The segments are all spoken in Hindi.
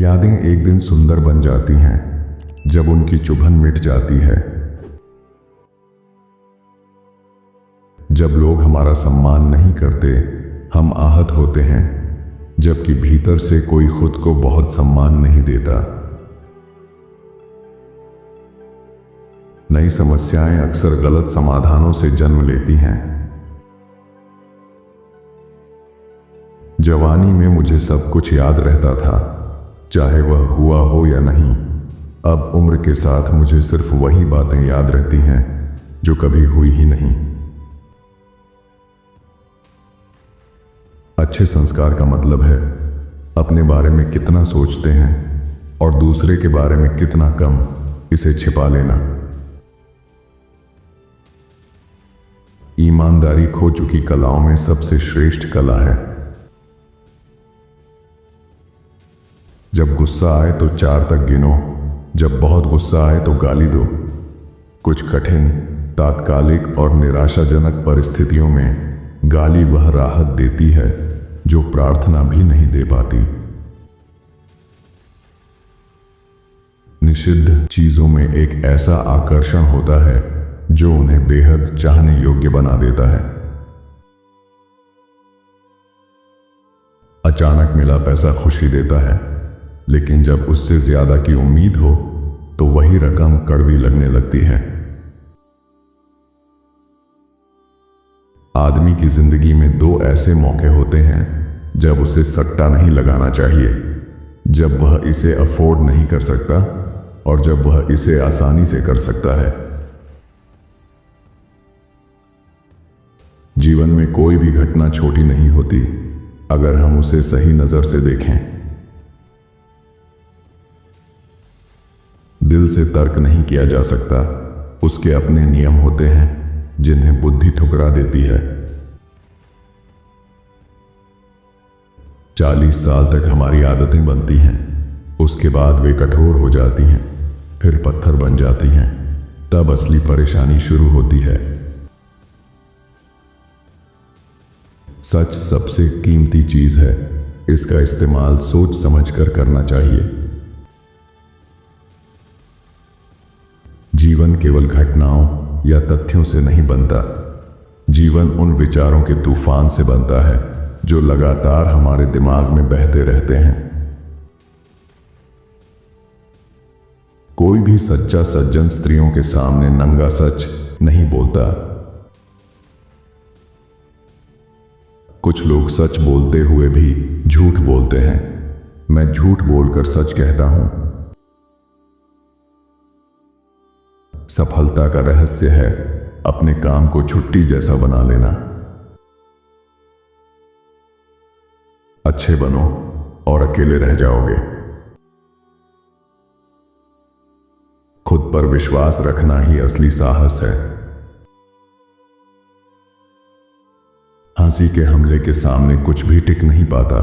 यादें एक दिन सुंदर बन जाती हैं जब उनकी चुभन मिट जाती है। जब लोग हमारा सम्मान नहीं करते, हम आहत होते हैं, जबकि भीतर से कोई खुद को बहुत सम्मान नहीं देता। नई समस्याएं अक्सर गलत समाधानों से जन्म लेती हैं। जवानी में मुझे सब कुछ याद रहता था, चाहे वह हुआ हो या नहीं। अब उम्र के साथ मुझे सिर्फ वही बातें याद रहती हैं जो कभी हुई ही नहीं। अच्छे संस्कार का मतलब है अपने बारे में कितना सोचते हैं और दूसरे के बारे में कितना कम, इसे छिपा लेना। ईमानदारी खो चुकी कलाओं में सबसे श्रेष्ठ कला है। जब गुस्सा आए तो 4 तक गिनो, जब बहुत गुस्सा आए तो गाली दो। कुछ कठिन, तात्कालिक और निराशाजनक परिस्थितियों में गाली वह राहत देती है जो प्रार्थना भी नहीं दे पाती। निषिद्ध चीजों में एक ऐसा आकर्षण होता है जो उन्हें बेहद चाहने योग्य बना देता है। अचानक मिला पैसा खुशी देता है, लेकिन जब उससे ज्यादा की उम्मीद हो तो वही रकम कड़वी लगने लगती है। आदमी की जिंदगी में 2 ऐसे मौके होते हैं जब उसे सट्टा नहीं लगाना चाहिए, जब वह इसे अफोर्ड नहीं कर सकता और जब वह इसे आसानी से कर सकता है। जीवन में कोई भी घटना छोटी नहीं होती अगर हम उसे सही नजर से देखें। दिल से तर्क नहीं किया जा सकता, उसके अपने नियम होते हैं जिन्हें बुद्धि ठुकरा देती है। 40 साल तक हमारी आदतें बनती हैं, उसके बाद वे कठोर हो जाती हैं, फिर पत्थर बन जाती हैं। तब असली परेशानी शुरू होती है। सच सबसे कीमती चीज है, इसका इस्तेमाल सोच समझकर करना चाहिए। जीवन केवल घटनाओं या तथ्यों से नहीं बनता, जीवन उन विचारों के तूफान से बनता है जो लगातार हमारे दिमाग में बहते रहते हैं। कोई भी सच्चा सज्जन स्त्रियों के सामने नंगा सच नहीं बोलता। कुछ लोग सच बोलते हुए भी झूठ बोलते हैं। मैं झूठ बोलकर सच कहता हूं। सफलता का रहस्य है अपने काम को छुट्टी जैसा बना लेना। अच्छे बनो और अकेले रह जाओगे। खुद पर विश्वास रखना ही असली साहस है। हंसी के हमले के सामने कुछ भी टिक नहीं पाता।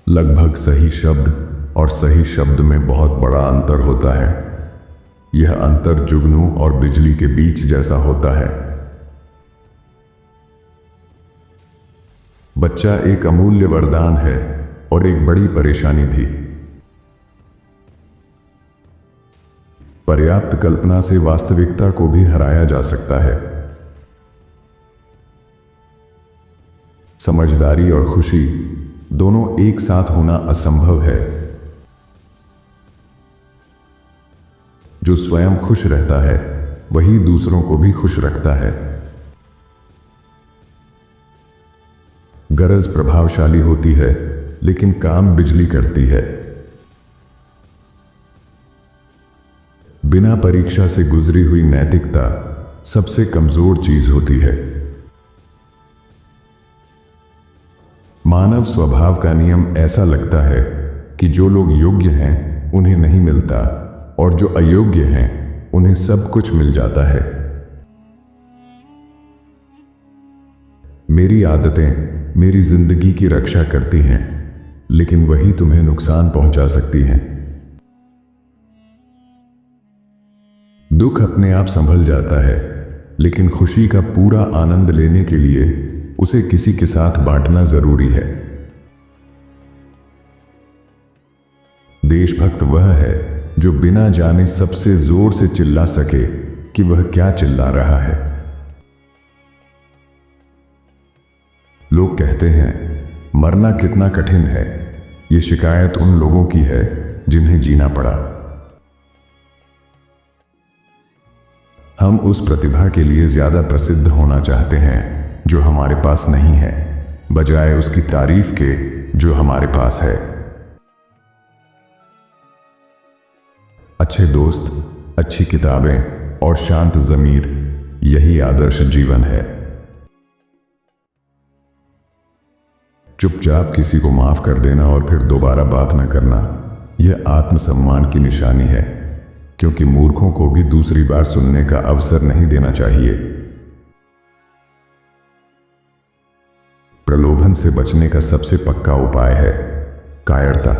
लगभग सही शब्द और सही शब्द में बहुत बड़ा अंतर होता है। यह अंतर जुगनू और बिजली के बीच जैसा होता है। बच्चा एक अमूल्य वरदान है और एक बड़ी परेशानी भी। पर्याप्त कल्पना से वास्तविकता को भी हराया जा सकता है। समझदारी और खुशी दोनों एक साथ होना असंभव है। जो स्वयं खुश रहता है वही दूसरों को भी खुश रखता है। गरज प्रभावशाली होती है, लेकिन काम बिजली करती है। बिना परीक्षा से गुजरी हुई नैतिकता सबसे कमजोर चीज होती है। मानव स्वभाव का नियम ऐसा लगता है कि जो लोग योग्य हैं उन्हें नहीं मिलता और जो अयोग्य हैं उन्हें सब कुछ मिल जाता है। मेरी आदतें मेरी जिंदगी की रक्षा करती हैं, लेकिन वही तुम्हें नुकसान पहुंचा सकती हैं। दुख अपने आप संभल जाता है, लेकिन खुशी का पूरा आनंद लेने के लिए उसे किसी के साथ बांटना जरूरी है। देशभक्त वह है जो बिना जाने सबसे जोर से चिल्ला सके कि वह क्या चिल्ला रहा है। लोग कहते हैं मरना कितना कठिन है। ये शिकायत उन लोगों की है जिन्हें जीना पड़ा। हम उस प्रतिभा के लिए ज्यादा प्रसिद्ध होना चाहते हैं जो हमारे पास नहीं है, बजाय उसकी तारीफ के जो हमारे पास है। अच्छे दोस्त, अच्छी किताबें और शांत ज़मीर, यही आदर्श जीवन है। चुपचाप किसी को माफ कर देना और फिर दोबारा बात न करना, यह आत्मसम्मान की निशानी है, क्योंकि मूर्खों को भी दूसरी बार सुनने का अवसर नहीं देना चाहिए। प्रलोभन से बचने का सबसे पक्का उपाय है कायरता।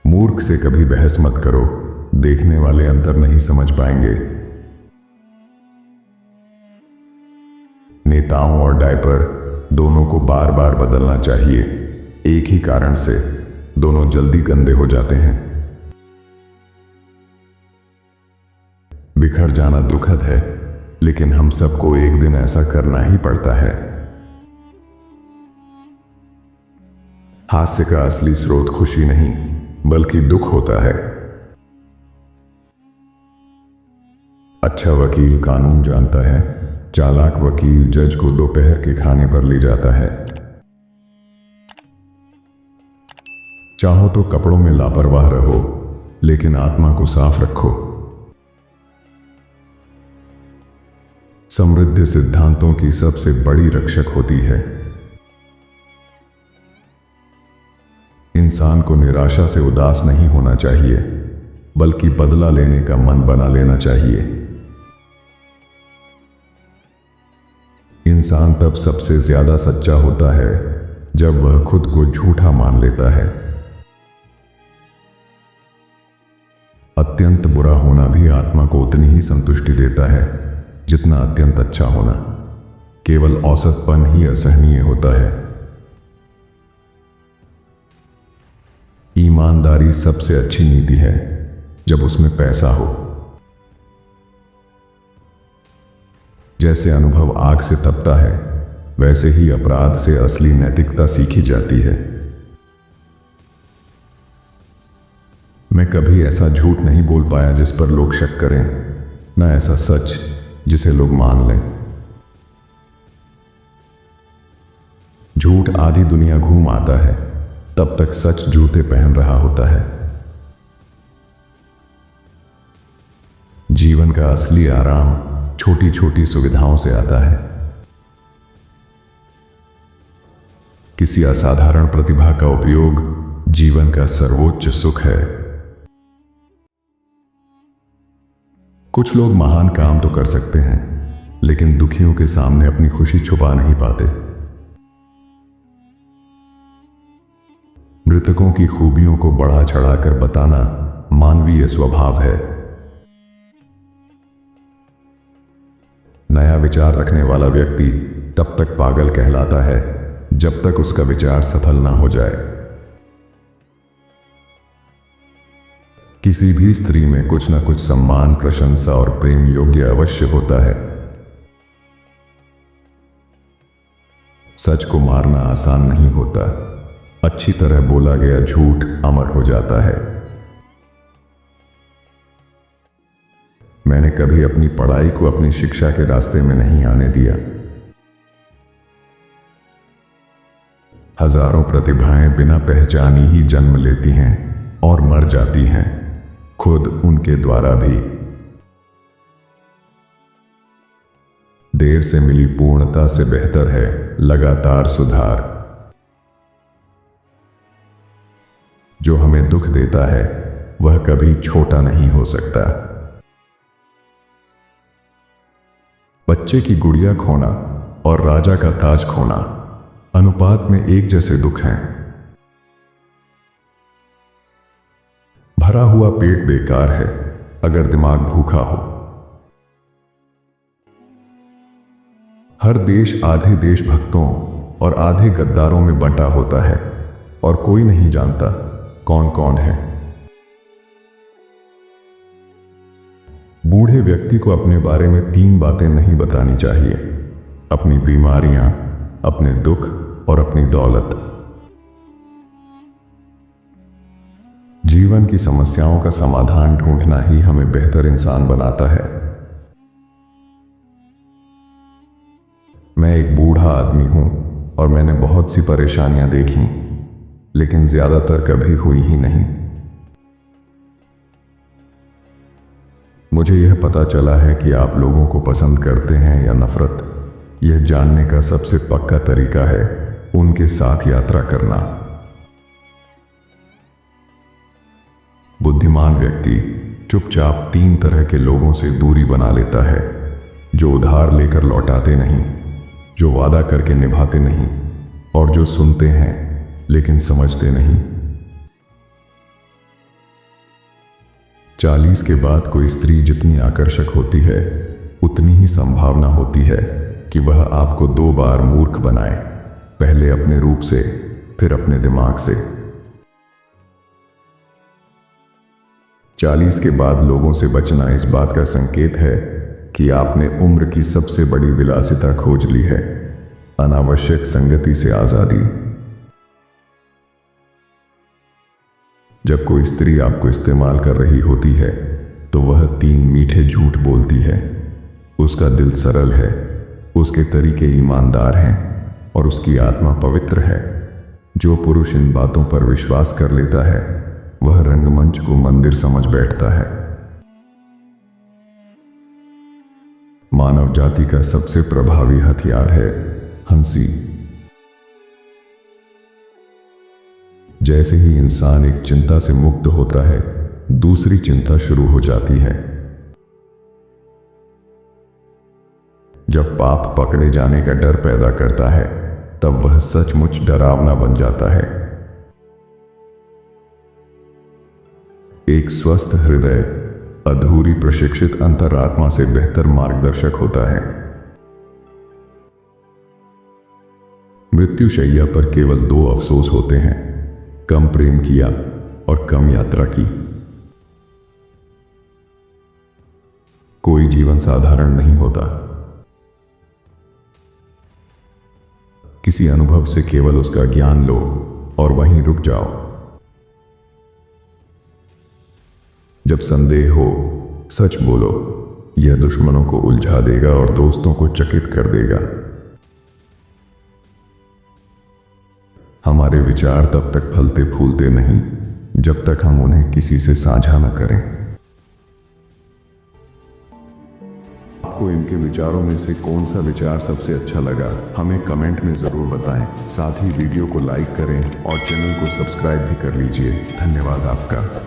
मूर्ख से कभी बहस मत करो, देखने वाले अंतर नहीं समझ पाएंगे। नेताओं और डायपर दोनों को बार बार बदलना चाहिए, एक ही कारण से दोनों जल्दी गंदे हो जाते हैं। बिखर जाना दुखद है, लेकिन हम सबको एक दिन ऐसा करना ही पड़ता है। हास्य का असली स्रोत खुशी नहीं बल्कि दुख होता है। अच्छा वकील कानून जानता है, चालाक वकील जज को दोपहर के खाने पर ले जाता है। चाहो तो कपड़ों में लापरवाह रहो, लेकिन आत्मा को साफ रखो। समृद्ध सिद्धांतों की सबसे बड़ी रक्षक होती है। इंसान को निराशा से उदास नहीं होना चाहिए, बल्कि बदला लेने का मन बना लेना चाहिए। इंसान तब सबसे ज्यादा सच्चा होता है जब वह खुद को झूठा मान लेता है। अत्यंत बुरा होना भी आत्मा को उतनी ही संतुष्टि देता है जितना अत्यंत अच्छा होना। केवल औसतपन ही असहनीय होता है। ईमानदारी सबसे अच्छी नीति है जब उसमें पैसा हो। जैसे अनुभव आग से तपता है, वैसे ही अपराध से असली नैतिकता सीखी जाती है। मैं कभी ऐसा झूठ नहीं बोल पाया जिस पर लोग शक करें, न ऐसा सच जिसे लोग मान लें। झूठ आधी दुनिया घूम आता है, तब तक सच जूते पहन रहा होता है। जीवन का असली आराम छोटी छोटी सुविधाओं से आता है। किसी असाधारण प्रतिभा का उपयोग जीवन का सर्वोच्च सुख है। कुछ लोग महान काम तो कर सकते हैं, लेकिन दुखियों के सामने अपनी खुशी छुपा नहीं पाते। मृतकों की खूबियों को बढ़ा चढ़ाकर बताना मानवीय स्वभाव है। नया विचार रखने वाला व्यक्ति तब तक पागल कहलाता है जब तक उसका विचार सफल ना हो जाए। किसी भी स्त्री में कुछ न कुछ सम्मान, प्रशंसा और प्रेम योग्य अवश्य होता है। सच को मारना आसान नहीं होता। अच्छी तरह बोला गया झूठ अमर हो जाता है। मैंने कभी अपनी पढ़ाई को अपनी शिक्षा के रास्ते में नहीं आने दिया। हजारों प्रतिभाएं बिना पहचानी ही जन्म लेती हैं और मर जाती हैं, खुद उनके द्वारा भी। देर से मिली पूर्णता से बेहतर है लगातार सुधार। जो हमें दुख देता है वह कभी छोटा नहीं हो सकता। बच्चे की गुड़िया खोना और राजा का ताज खोना अनुपात में एक जैसे दुख हैं। भरा हुआ पेट बेकार है अगर दिमाग भूखा हो। हर देश आधे देशभक्तों और आधे गद्दारों में बंटा होता है। और कोई नहीं जानता कौन कौन है। बूढ़े व्यक्ति को अपने बारे में 3 बातें नहीं बतानी चाहिए: अपनी बीमारियां, अपने दुख और अपनी दौलत। जीवन की समस्याओं का समाधान ढूंढना ही हमें बेहतर इंसान बनाता है। मैं एक बूढ़ा आदमी हूं और मैंने बहुत सी परेशानियां देखी, लेकिन ज्यादातर कभी हुई ही नहीं। मुझे यह पता चला है कि आप लोगों को पसंद करते हैं या नफरत, यह जानने का सबसे पक्का तरीका है उनके साथ यात्रा करना। बुद्धिमान व्यक्ति चुपचाप 3 तरह के लोगों से दूरी बना लेता है: जो उधार लेकर लौटाते नहीं, जो वादा करके निभाते नहीं, और जो सुनते हैं लेकिन समझते नहीं। 40 के बाद कोई स्त्री जितनी आकर्षक होती है, उतनी ही संभावना होती है कि वह आपको 2 बार मूर्ख बनाए, पहले अपने रूप से, फिर अपने दिमाग से। 40 के बाद लोगों से बचना इस बात का संकेत है कि आपने उम्र की सबसे बड़ी विलासिता खोज ली है: अनावश्यक संगति से आजादी। जब कोई स्त्री आपको इस्तेमाल कर रही होती है तो वह 3 मीठे झूठ बोलती है: उसका दिल सरल है, उसके तरीके ईमानदार हैं और उसकी आत्मा पवित्र है। जो पुरुष इन बातों पर विश्वास कर लेता है वह रंगमंच को मंदिर समझ बैठता है। मानव जाति का सबसे प्रभावी हथियार है हंसी। जैसे ही इंसान एक चिंता से मुक्त होता है, दूसरी चिंता शुरू हो जाती है। जब पाप पकड़े जाने का डर पैदा करता है, तब वह सचमुच डरावना बन जाता है। एक स्वस्थ हृदय अधूरी प्रशिक्षित अंतरात्मा से बेहतर मार्गदर्शक होता है। मृत्युशैया पर केवल 2 अफसोस होते हैं: कम प्रेम किया और कम यात्रा की। कोई जीवन साधारण नहीं होता। किसी अनुभव से केवल उसका ज्ञान लो और वहीं रुक जाओ। जब संदेह हो, सच बोलो, यह दुश्मनों को उलझा देगा और दोस्तों को चकित कर देगा। हमारे विचार तब तक फलते फूलते नहीं जब तक हम उन्हें किसी से साझा न करें। आपको इनके विचारों में से कौन सा विचार सबसे अच्छा लगा, हमें कमेंट में जरूर बताएं। साथ ही वीडियो को लाइक करें और चैनल को सब्सक्राइब भी कर लीजिए। धन्यवाद आपका।